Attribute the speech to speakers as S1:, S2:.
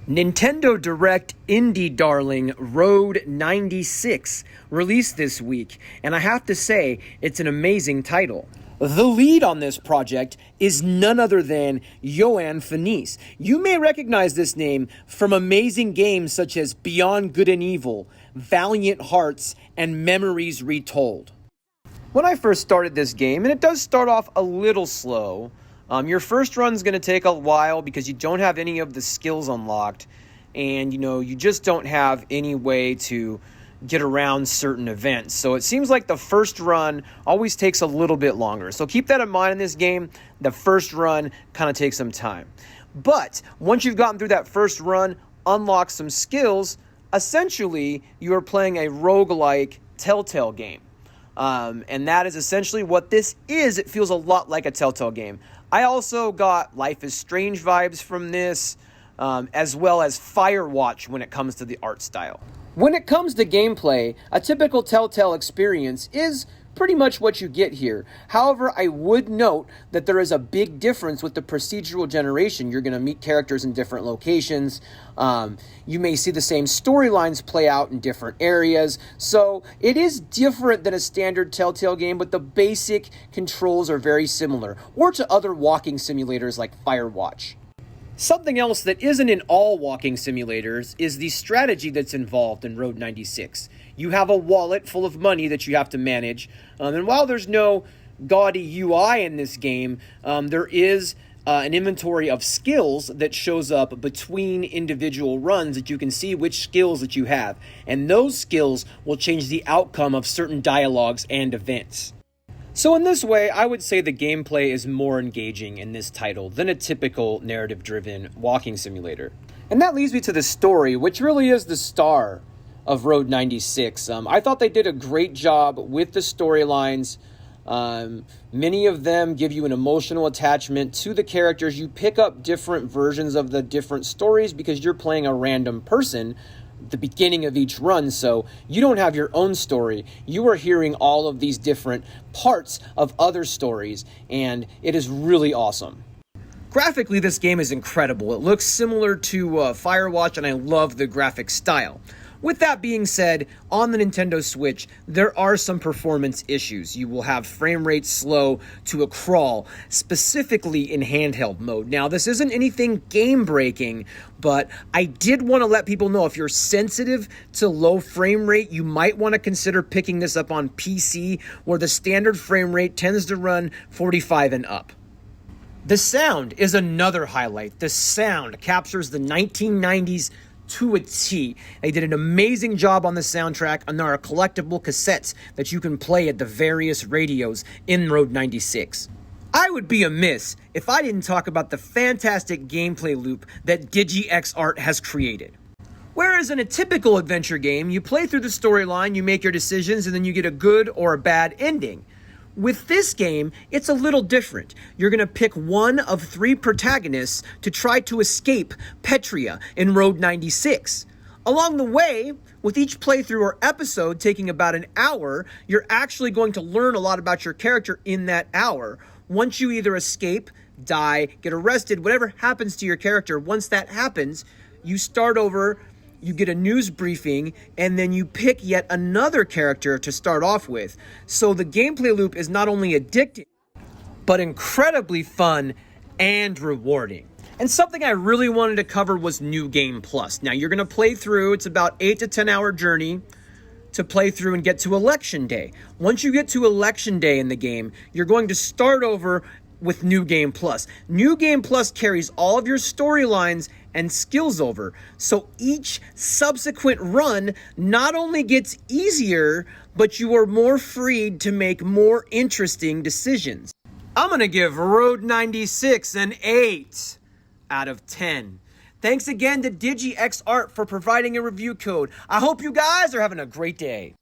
S1: Nintendo Direct indie darling Road 96 released this week, and I have to say, it's an amazing title. The lead on this project is none other than Johan Fenice. You may recognize this name from amazing games such as Beyond Good and Evil, Valiant Hearts, and Memories Retold. When I first started this game, and it does start off a little slow, your first run's going to take a while because you don't have any of the skills unlocked, and you just don't have any way to get around certain events. So it seems like the first run always takes a little bit longer. So keep that in mind in this game. The first run kind of takes some time. But once you've gotten through that first run, unlock some skills, essentially you are playing a roguelike Telltale game. And that is essentially what this is. It feels a lot like a Telltale game. I also got Life is Strange vibes from this, as well as Firewatch when it comes to the art style. When it comes to gameplay, a typical Telltale experience is pretty much what you get here. However, I would note that there is a big difference with the procedural generation. You're going to meet characters in different locations. You may see the same storylines play out in different areas. So it is different than a standard Telltale game, but the basic controls are very similar, or to other walking simulators like Firewatch. Something else that isn't in all walking simulators is the strategy that's involved in Road 96. You have a wallet full of money that you have to manage, and while there's no gaudy UI in this game, there is an inventory of skills that shows up between individual runs that you can see which skills that you have, and those skills will change the outcome of certain dialogues and events. So in this way, I would say the gameplay is more engaging in this title than a typical narrative-driven walking simulator. And that leads me to the story, which really is the star of Road 96. I thought they did a great job with the storylines. Many of them give you an emotional attachment to the characters. You pick up different versions of the different stories because you're playing a random person at the beginning of each run, so you don't have your own story. You are hearing all of these different parts of other stories, and it is really awesome. Graphically, this game is incredible. It looks similar to Firewatch, and I love the graphic style. With that being said, on the Nintendo Switch, there are some performance issues. You will have frame rates slow to a crawl, specifically in handheld mode. Now, this isn't anything game-breaking, but I did want to let people know if you're sensitive to low frame rate, you might want to consider picking this up on PC, where the standard frame rate tends to run 45 and up. The sound is another highlight. The sound captures the 1990s to a T. They did an amazing job on the soundtrack, and there are collectible cassettes that you can play at the various radios in Road 96. I would be amiss if I didn't talk about the fantastic gameplay loop that Digixart has created. Whereas in a typical adventure game, you play through the storyline, you make your decisions, and then you get a good or a bad ending. With this game, it's a little different. You're going to pick one of 3 protagonists to try to escape Petria in Road 96. Along the way, with each playthrough or episode taking about an hour, you're actually going to learn a lot about your character in that hour. Once you either escape, die, get arrested, whatever happens to your character, once that happens, you start over. You get a news briefing, and then you pick yet another character to start off with. So the gameplay loop is not only addictive, but incredibly fun and rewarding. And something I really wanted to cover was New Game Plus. Now, you're going to play through, it's about 8 to 10 hour journey to play through and get to Election Day. Once you get to Election Day in the game, you're going to start over with New Game Plus. New Game Plus carries all of your storylines and skills over. So each subsequent run not only gets easier, but you are more freed to make more interesting decisions. I'm going to give Road 96 an 8 out of 10. Thanks again to Digixart for providing a review code. I hope you guys are having a great day.